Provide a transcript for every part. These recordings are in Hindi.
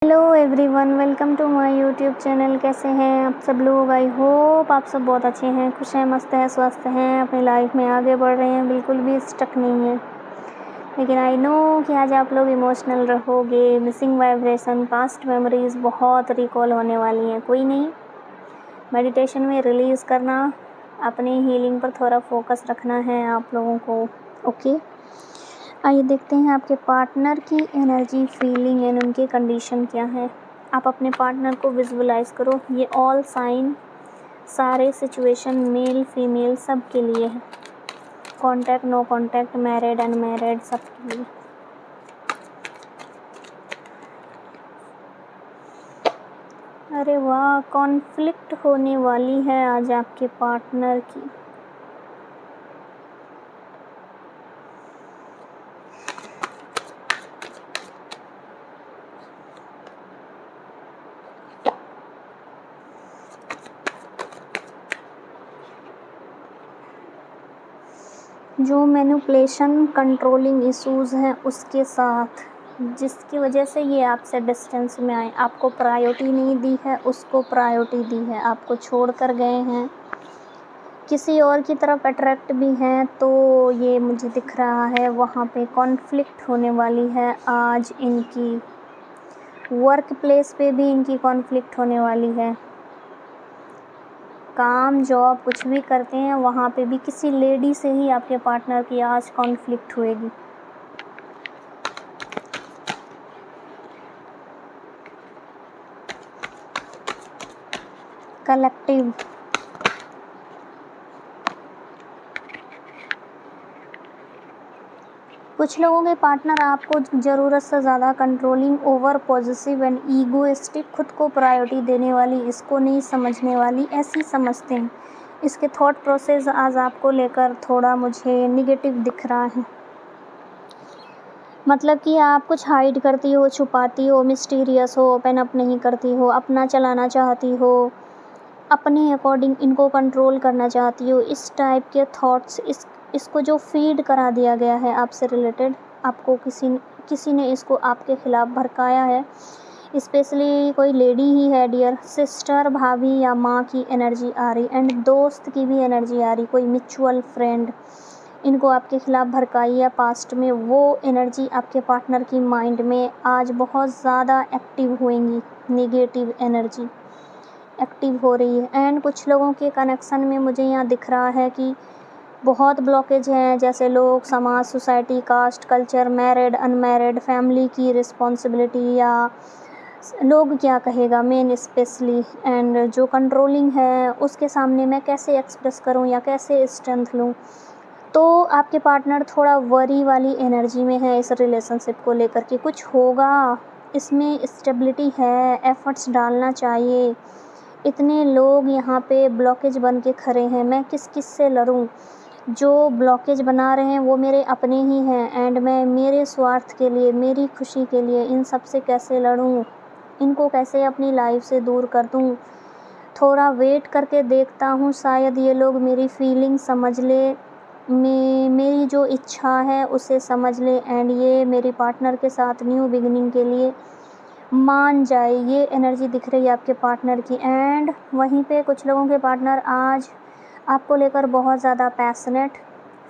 Hello everyone, welcome to my YouTube channel. कैसे हैं आप सब लोग? आई होप आप सब बहुत अच्छे हैं, खुश हैं, मस्त हैं, स्वस्थ हैं, अपनी लाइफ में आगे बढ़ रहे हैं, बिल्कुल भी स्टक नहीं है। लेकिन आई नो कि आज आप लोग इमोशनल रहोगे, मिसिंग वाइब्रेशन, पास्ट मेमोरीज बहुत रिकॉल होने वाली हैं। कोई नहीं, मेडिटेशन में रिलीज़ करना, अपनी हीलिंग पर थोड़ा फोकस रखना है आप लोगों को। ओके, आइए देखते हैं आपके पार्टनर की एनर्जी, फीलिंग एंड उनके कंडीशन क्या है। आप अपने पार्टनर को विजुअलाइज करो। ये ऑल साइन, सारे सिचुएशन, मेल फीमेल सब के लिए है। Contact, no contact, married unmarried, सब के लिए। अरे वाह, कॉन्फ्लिक्ट होने वाली है आज आपके पार्टनर की। जो मैनिपुलेशन, कंट्रोलिंग इश्यूज़ हैं उसके साथ, जिसकी वजह से ये आपसे डिस्टेंस में आए, आपको प्रायोरिटी नहीं दी है, उसको प्रायोरिटी दी है, आपको छोड़ कर गए हैं, किसी और की तरफ अट्रैक्ट भी हैं, तो ये मुझे दिख रहा है वहाँ पे कॉन्फ्लिक्ट होने वाली है आज इनकी। वर्क प्लेस पे भी इनकी कॉन्फ्लिक्ट होने वाली है। काम, जॉब, कुछ भी करते हैं वहाँ पे भी किसी लेडी से ही आपके पार्टनर की आज कॉन्फ्लिक्ट हुएगी। कलेक्टिव, कुछ लोगों के पार्टनर आपको ज़रूरत से ज़्यादा controlling, over positive and egoistic, खुद को प्रायोरिटी देने वाली, इसको नहीं समझने वाली, ऐसी समझते हैं। इसके थॉट प्रोसेस आज आपको लेकर थोड़ा मुझे निगेटिव दिख रहा है। मतलब कि आप कुछ हाइड करती हो, छुपाती हो, मिस्टीरियस हो, ओपन अप नहीं करती हो, अपना चलाना चाहती हो, अपने अकॉर्डिंग इनको कंट्रोल करना चाहती हो। इस टाइप के थॉट्स, इसको जो फीड करा दिया गया है आपसे रिलेटेड, आपको किसी ने इसको आपके खिलाफ भड़काया है। स्पेशली कोई लेडी ही है डियर, सिस्टर, भाभी या माँ की एनर्जी आ रही, एंड दोस्त की भी एनर्जी आ रही, कोई म्यूचुअल फ्रेंड इनको आपके खिलाफ भड़काई है पास्ट में। वो एनर्जी आपके पार्टनर की माइंड में आज बहुत ज़्यादा एक्टिव होएंगी, नेगेटिव एनर्जी एक्टिव हो रही है। एंड कुछ लोगों के कनेक्शन में मुझे यहाँ दिख रहा है कि बहुत ब्लॉकेज हैं, जैसे लोग, समाज, society, caste, culture, married unmarried, family की रिस्पॉन्सिबिलिटी, या लोग क्या कहेगा मेन स्पेशली, एंड जो कंट्रोलिंग है उसके सामने मैं कैसे एक्सप्रेस करूँ या कैसे स्ट्रेंथ लूँ। तो आपके पार्टनर थोड़ा वरी वाली एनर्जी में है इस रिलेशनशिप को लेकर कि कुछ होगा, इसमें स्टेबिलिटी है, एफर्ट्स डालना चाहिए। इतने लोग यहाँ पे ब्लॉकेज बन के खड़े हैं, मैं किस किस से लड़ूँ? जो ब्लॉकेज बना रहे हैं वो मेरे अपने ही हैं, एंड मैं मेरे स्वार्थ के लिए, मेरी खुशी के लिए इन सब से कैसे लड़ूँ? इनको कैसे अपनी लाइफ से दूर कर दूँ? थोड़ा वेट करके देखता हूँ, शायद ये लोग मेरी फीलिंग समझ ले, मेरी जो इच्छा है उसे समझ ले, एंड ये मेरी पार्टनर के साथ न्यू बिगिनिंग के लिए मान जाए। ये एनर्जी दिख रही है आपके पार्टनर की। एंड वहीं पे कुछ लोगों के पार्टनर आज आपको लेकर बहुत ज़्यादा पैशनेट,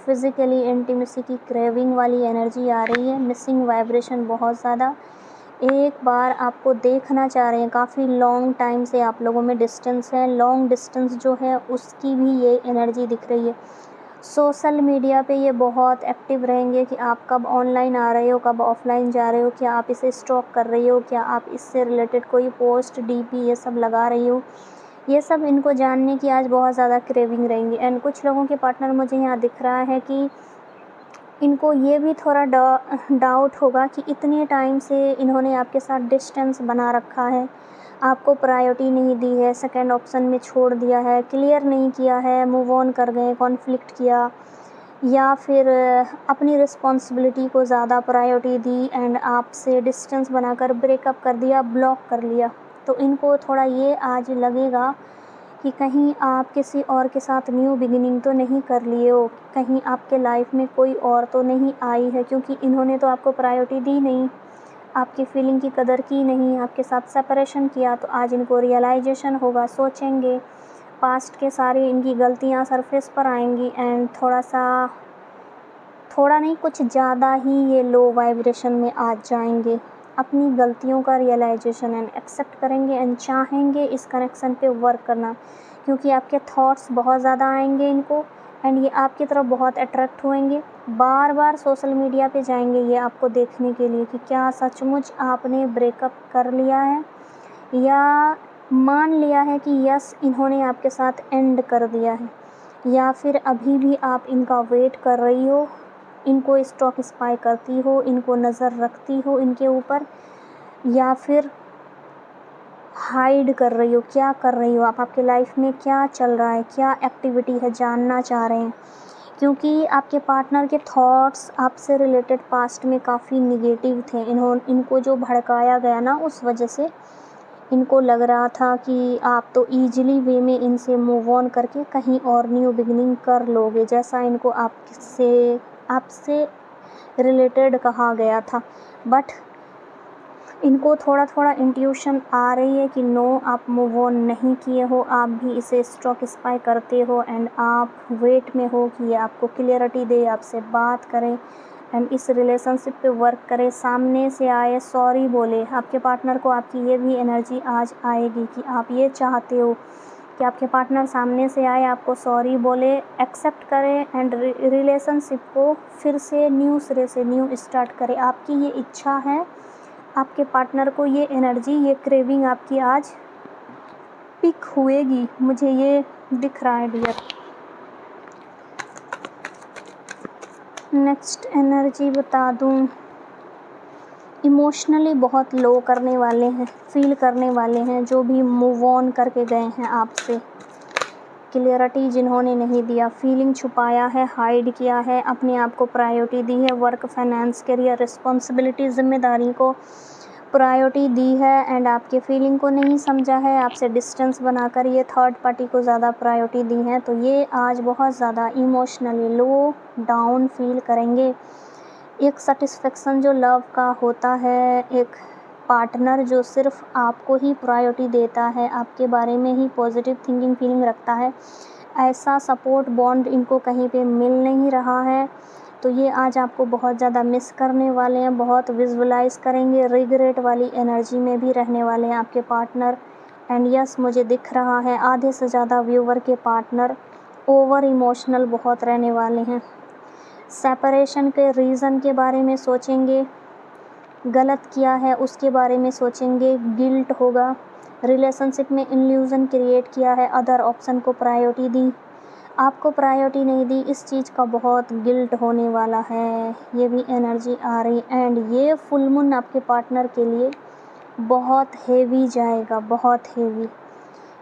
फिज़िकली इंटीमेसी की क्रेविंग वाली एनर्जी आ रही है, मिसिंग वाइब्रेशन बहुत ज़्यादा, एक बार आपको देखना चाह रहे हैं। काफ़ी लॉन्ग टाइम से आप लोगों में डिस्टेंस है, लॉन्ग डिस्टेंस जो है उसकी भी ये एनर्जी दिख रही है। सोशल मीडिया पे ये बहुत एक्टिव रहेंगे कि आप कब ऑनलाइन आ रहे हो, कब ऑफलाइन जा रहे हो, क्या आप इसे स्टॉक कर रही हो, क्या आप इससे रिलेटेड कोई पोस्ट, डीपी ये सब लगा रही हो। ये सब इनको जानने की आज बहुत ज़्यादा क्रेविंग रहेंगी। एंड कुछ लोगों के पार्टनर मुझे यहाँ दिख रहा है कि इनको ये भी थोड़ा डाउट होगा कि इतने टाइम से इन्होंने आपके साथ डिस्टेंस बना रखा है, आपको प्रायोरिटी नहीं दी है, सेकंड ऑप्शन में छोड़ दिया है, क्लियर नहीं किया है, मूव ऑन कर गए, कॉन्फ्लिक्ट किया, या फिर अपनी रिस्पॉन्सिबिलिटी को ज़्यादा प्रायोरिटी दी एंड आपसे डिस्टेंस बनाकर ब्रेकअप कर दिया, ब्लॉक कर लिया। तो इनको थोड़ा ये आज लगेगा कि कहीं आप किसी और के साथ न्यू बिगिनिंग तो नहीं कर लिए हो, कहीं आपके लाइफ में कोई और तो नहीं आई है, क्योंकि इन्होंने तो आपको प्रायोरिटी दी नहीं। आपकी फीलिंग की कदर की नहीं, आपके साथ सेपरेशन किया, तो आज इनको रियलाइजेशन होगा, सोचेंगे, पास्ट के सारी इनकी गलतियाँ सरफेस पर आएंगी एंड थोड़ा नहीं कुछ ज़्यादा ही ये लो वाइब्रेशन में आ जाएंगे। अपनी गलतियों का रियलाइजेशन एंड एक्सेप्ट करेंगे एंड चाहेंगे इस कनेक्शन पे वर्क करना, क्योंकि आपके थॉट्स बहुत ज़्यादा आएंगे इनको एंड ये आपकी तरफ बहुत अट्रैक्ट होंगे। बार बार सोशल मीडिया पे जाएंगे ये आपको देखने के लिए कि क्या सचमुच आपने ब्रेकअप कर लिया है या मान लिया है कि यस इन्होंने आपके साथ एंड कर दिया है, या फिर अभी भी आप इनका वेट कर रही हो, इनको स्टॉक स्पाई करती हो, इनको नज़र रखती हो इनके ऊपर, या फिर हाइड कर रही हो, क्या कर रही हो आप, आपके लाइफ में क्या चल रहा है, क्या एक्टिविटी है, जानना चाह रहे हैं। क्योंकि आपके पार्टनर के थॉट्स आपसे रिलेटेड पास्ट में काफ़ी निगेटिव थे। इनको जो भड़काया गया ना, उस वजह से इनको लग रहा था कि आप तो ईजिली वे में इनसे मूव ऑन करके कहीं और न्यू बिगिनिंग कर लोगे, जैसा इनको आपसे रिलेटेड कहा गया था। बट इनको थोड़ा थोड़ा इंट्यूशन आ रही है कि नो, आप मूव ऑन नहीं किए हो, आप भी इसे स्टॉक स्पाई करते हो एंड आप वेट में हो कि ये आपको क्लियरिटी दे, आपसे बात करे एंड इस रिलेशनशिप पे वर्क करे, सामने से आए, सॉरी बोले। आपके पार्टनर को आपकी ये भी एनर्जी आज आएगी कि आप ये चाहते हो कि आपके पार्टनर सामने से आए, आपको सॉरी बोले, एक्सेप्ट करे एंड रिलेशनशिप को फिर से न्यू सिरे से न्यू स्टार्ट करे। आपकी ये इच्छा है, आपके पार्टनर को ये एनर्जी, ये क्रेविंग आपकी आज पिक हुएगी, मुझे ये दिख रहा है डियर। नेक्स्ट एनर्जी बता दूं, इमोशनली बहुत लो करने वाले हैं, फील करने वाले हैं, जो भी मूव ऑन करके गए हैं आपसे, क्लियरिटी जिन्होंने नहीं दिया, फीलिंग छुपाया है, हाइड किया है, अपने आप को प्रायोरिटी दी है, वर्क, फाइनेंस, करियर, रिस्पॉन्सिबिलिटी, जिम्मेदारी को प्रायोरिटी दी है एंड आपके फीलिंग को नहीं समझा है, आपसे डिस्टेंस बनाकर ये थर्ड पार्टी को ज़्यादा प्रायोरिटी दी है, तो ये आज बहुत ज़्यादा इमोशनली लो डाउन फील करेंगे। एक सेटिस्फेक्शन जो लव का होता है, एक पार्टनर जो सिर्फ आपको ही प्रायोरिटी देता है, आपके बारे में ही पॉजिटिव थिंकिंग फीलिंग रखता है, ऐसा सपोर्ट बॉन्ड इनको कहीं पे मिल नहीं रहा है, तो ये आज आपको बहुत ज़्यादा मिस करने वाले हैं, बहुत विजुअलाइज करेंगे, रिग्रेट वाली एनर्जी में भी रहने वाले हैं आपके पार्टनर। एंड यस, मुझे दिख रहा है आधे से ज़्यादा व्यूवर के पार्टनर ओवर इमोशनल बहुत रहने वाले हैं। सेपरेशन के रीज़न के बारे में सोचेंगे, गलत किया है उसके बारे में सोचेंगे, गिल्ट होगा, रिलेशनशिप में इल्यूज़न क्रिएट किया है, अदर ऑप्शन को प्रायोरिटी दी, आपको प्रायोरिटी नहीं दी, इस चीज़ का बहुत गिल्ट होने वाला है, ये भी एनर्जी आ रही। एंड ये फुल मून आपके पार्टनर के लिए बहुत हेवी जाएगा, बहुत हेवी,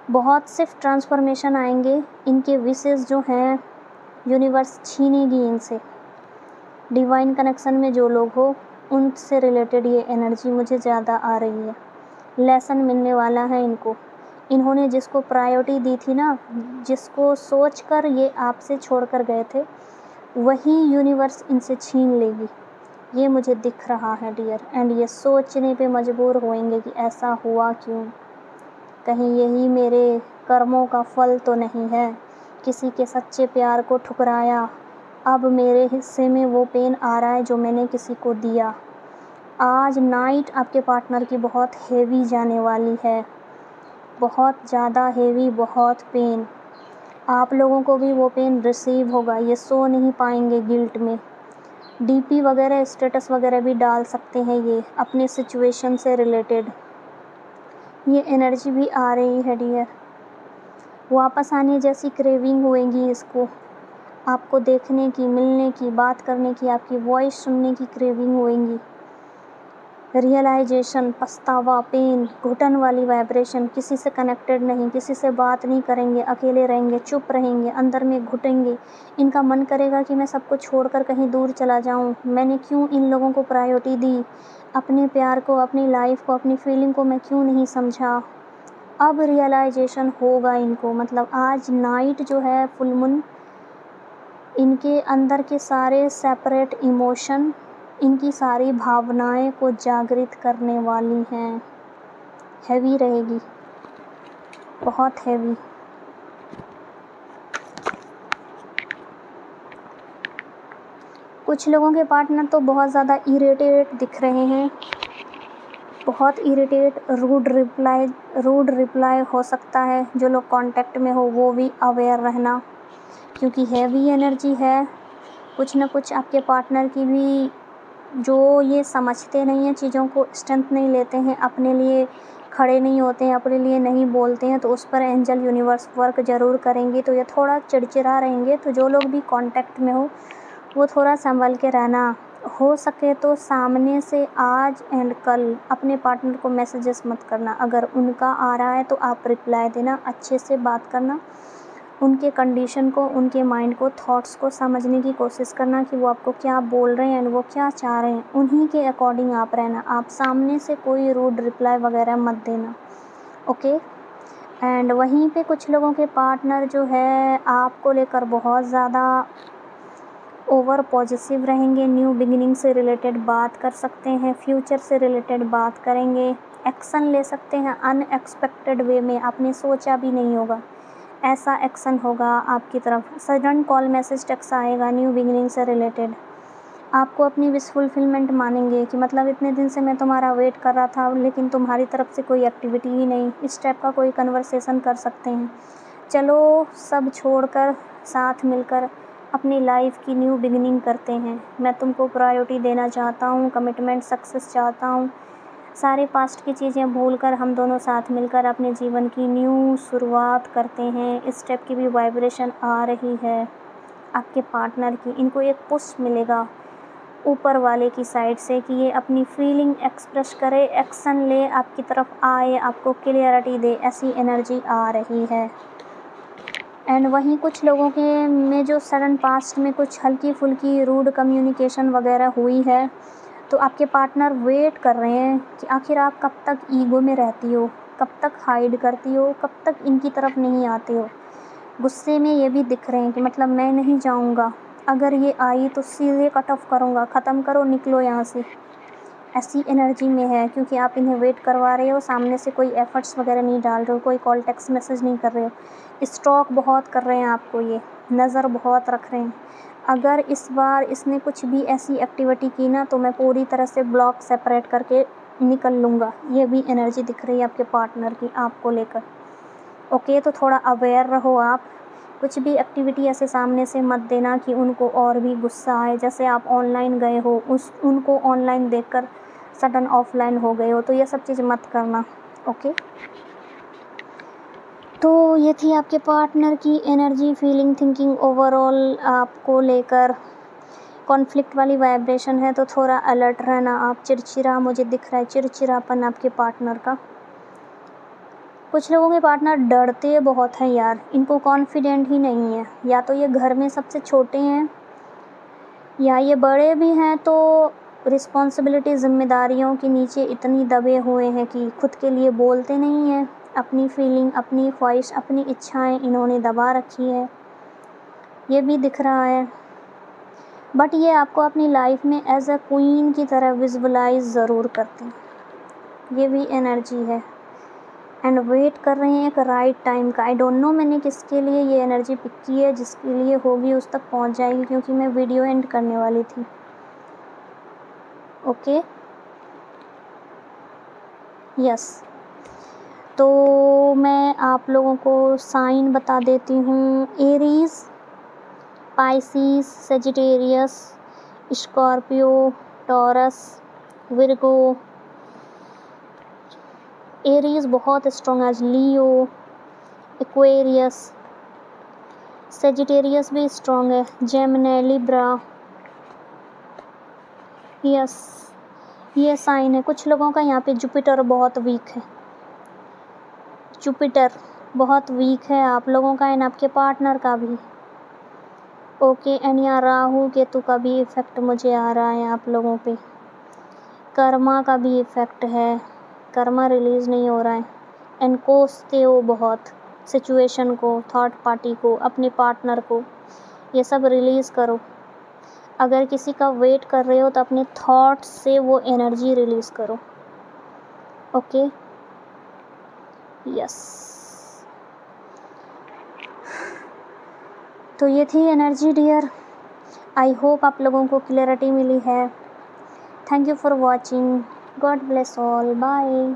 बहुत सिर्फ ट्रांसफॉर्मेशन आएंगे, इनके विशेस जो हैं यूनिवर्स छीनेगी इनसे। डिवाइन कनेक्शन में जो लोग हो उनसे रिलेटेड ये एनर्जी मुझे ज़्यादा आ रही है, लेसन मिलने वाला है इनको। इन्होंने जिसको प्रायोरिटी दी थी ना, जिसको सोचकर ये आपसे छोड़कर गए थे, वही यूनिवर्स इनसे छीन लेगी, ये मुझे दिख रहा है डियर। एंड ये सोचने पे मजबूर होएंगे कि ऐसा हुआ क्यों, कहीं यही मेरे कर्मों का फल तो नहीं है, किसी के सच्चे प्यार को ठुकराया, अब मेरे हिस्से में वो पेन आ रहा है जो मैंने किसी को दिया। आज नाइट आपके पार्टनर की बहुत हेवी जाने वाली है, बहुत ज़्यादा हेवी, बहुत पेन, आप लोगों को भी वो पेन रिसीव होगा, ये सो नहीं पाएंगे गिल्ट में। डीपी वगैरह, स्टेटस वगैरह भी डाल सकते हैं ये अपने सिचुएशन से रिलेटेड, ये एनर्जी भी आ रही है डियर। वापस आने जैसी क्रेविंग होएगी इसको, आपको देखने की, मिलने की, बात करने की, आपकी वॉइस सुनने की क्रेविंग होएगी। रियलाइजेशन, पछतावा, पेन, घुटन वाली वाइब्रेशन, किसी से कनेक्टेड नहीं, किसी से बात नहीं करेंगे, अकेले रहेंगे, चुप रहेंगे, अंदर में घुटेंगे। इनका मन करेगा कि मैं सबको छोड़कर कहीं दूर चला जाऊं, मैंने क्यों इन लोगों को प्रायोरिटी दी, अपने प्यार को, अपनी लाइफ को, अपनी फीलिंग को मैं क्यों नहीं समझा। अब रियलाइजेशन होगा इनको, मतलब आज नाइट जो है फुल मून, इनके अंदर के सारे सेपरेट इमोशन इनकी सारी भावनाएं को जागृत करने वाली हैं। हैवी रहेगी, बहुत हैवी। कुछ लोगों के पार्टनर तो बहुत ज़्यादा इरिटेट दिख रहे हैं, बहुत इरिटेट। रूड रिप्लाई हो सकता है। जो लोग कांटेक्ट में हो वो भी अवेयर रहना, क्योंकि हैवी एनर्जी है। कुछ ना कुछ आपके पार्टनर की भी, जो ये समझते नहीं हैं चीज़ों को, स्ट्रेंथ नहीं लेते हैं, अपने लिए खड़े नहीं होते हैं, अपने लिए नहीं बोलते हैं, तो उस पर एंजल यूनिवर्स वर्क ज़रूर करेंगे। तो ये थोड़ा चिड़चिड़ा रहेंगे। तो जो लोग भी कांटेक्ट में हो वो थोड़ा संभल के रहना। हो सके तो सामने से आज एंड कल अपने पार्टनर को मैसेजेस मत करना। अगर उनका आ रहा है तो आप रिप्लाई देना, अच्छे से बात करना, उनके कंडीशन को, उनके माइंड को, थॉट्स को समझने की कोशिश करना कि वो आपको क्या बोल रहे हैं एंड वो क्या चाह रहे हैं। उन्हीं के अकॉर्डिंग आप रहना। आप सामने से कोई रूड रिप्लाई वगैरह मत देना, ओके। एंड वहीं पे कुछ लोगों के पार्टनर जो है आपको लेकर बहुत ज़्यादा ओवर पॉजिटिव रहेंगे। न्यू बिगिनिंग से रिलेटेड बात कर सकते हैं, फ्यूचर से रिलेटेड बात करेंगे, एक्शन ले सकते हैं अनएक्सपेक्टेड वे में। आपने सोचा भी नहीं होगा ऐसा एक्शन होगा आपकी तरफ। सडन कॉल मैसेज टेक्स्ट आएगा न्यू बिगिनिंग से रिलेटेड। आपको अपनी विश फुलफिलमेंट मानेंगे कि मतलब इतने दिन से मैं तुम्हारा वेट कर रहा था लेकिन तुम्हारी तरफ से कोई एक्टिविटी ही नहीं। इस टाइप का कोई कन्वर्सेशन कर सकते हैं। चलो सब छोड़कर साथ मिलकर अपनी लाइफ की न्यू बिगिनिंग करते हैं। मैं तुमको प्रायोरिटी देना चाहता हूँ, कमिटमेंट सक्सेस चाहता हूँ। सारे पास्ट की चीज़ें भूलकर हम दोनों साथ मिलकर अपने जीवन की न्यू शुरुआत करते हैं। इस स्टेप की भी वाइब्रेशन आ रही है आपके पार्टनर की। इनको एक पुश मिलेगा ऊपर वाले की साइड से कि ये अपनी फीलिंग एक्सप्रेस करे, एक्शन ले, आपकी तरफ आए, आपको क्लियरिटी दे। ऐसी एनर्जी आ रही है। एंड वहीं कुछ लोगों के में जो सडन पास्ट में कुछ हल्की फुल्की रूड कम्युनिकेशन वगैरह हुई है, तो आपके पार्टनर वेट कर रहे हैं कि आखिर आप कब तक ईगो में रहती हो, कब तक हाइड करती हो, कब तक इनकी तरफ नहीं आते हो। गुस्से में ये भी दिख रहे हैं कि मतलब मैं नहीं जाऊंगा, अगर ये आई तो सीधे कट ऑफ करूंगा, ख़त्म करो, निकलो यहाँ से। ऐसी एनर्जी में है क्योंकि आप इन्हें वेट करवा रहे हो। सामने से कोई एफर्ट्स वगैरह नहीं डाल रहे हो, कोई कॉल टेक्स्ट मैसेज नहीं कर रहे हो। स्टॉक बहुत कर रहे हैं आपको, ये नज़र बहुत रख रहे हैं। अगर इस बार इसने कुछ भी ऐसी एक्टिविटी की ना तो मैं पूरी तरह से ब्लॉक सेपरेट करके निकल लूँगा। ये भी एनर्जी दिख रही है आपके पार्टनर की आपको लेकर, ओके। तो थोड़ा अवेयर रहो आप। कुछ भी एक्टिविटी ऐसे सामने से मत देना कि उनको और भी गुस्सा आए। जैसे आप ऑनलाइन गए हो, उनको ऑनलाइन देखकर सडन ऑफलाइन हो गए हो, तो ये सब चीज़ मत करना, ओके। तो ये थी आपके पार्टनर की एनर्जी, फीलिंग, थिंकिंग ओवरऑल आपको लेकर। कॉन्फ्लिक्ट वाली वाइब्रेशन है तो थोड़ा अलर्ट रहना आप। चिड़चिड़ा मुझे दिख रहा है, चिड़चिड़ापन आपके पार्टनर का। कुछ लोगों के पार्टनर डरते बहुत हैं यार, इनको कॉन्फिडेंट ही नहीं है। या तो ये घर में सबसे छोटे हैं या ये बड़े भी हैं तो रिस्पॉन्सिबिलिटी, जिम्मेदारियों के नीचे इतनी दबे हुए हैं कि खुद के लिए बोलते नहीं हैं। अपनी फीलिंग, अपनी ख्वाहिश, अपनी इच्छाएं इन्होंने दबा रखी है, ये भी दिख रहा है। बट ये आपको अपनी लाइफ में एज अ क्वीन की तरह विजुअलाइज ज़रूर करते हैं, ये भी एनर्जी है। एंड वेट कर रहे हैं एक राइट टाइम का। आई डोंट नो मैंने किसके लिए ये एनर्जी पिक की है, जिसके लिए होगी उस तक पहुंच जाएगी, क्योंकि मैं वीडियो एंड करने वाली थी, ओके। यस, तो मैं आप लोगों को साइन बता देती हूँ। Aries, Pisces, Sagittarius, Scorpio, taurus, Virgo. Aries बहुत स्ट्रॉन्ग है आज। लियो, एक्वेरियस, सेजिटेरियस भी स्ट्रॉन्ग है। Gemini, Libra. यस, ये साइन है। कुछ लोगों का यहाँ पे जुपिटर बहुत वीक है, जुपिटर बहुत वीक है आप लोगों का एंड आपके पार्टनर का भी, ओके। एंड यहाँ राहु केतु का भी इफेक्ट मुझे आ रहा है आप लोगों पे। कर्मा का भी इफेक्ट है, कर्मा रिलीज़ नहीं हो रहा है। एंड कोसते हो बहुत सिचुएशन को, थर्ड पार्टी को, अपने पार्टनर को, ये सब रिलीज़ करो। अगर किसी का वेट कर रहे हो तो अपने थॉट्स से वो एनर्जी रिलीज़ करो। Okay, yes. तो ये थी एनर्जी डियर। आई होप आप लोगों को क्लैरिटी मिली है। Thank you for watching. God bless all. Bye.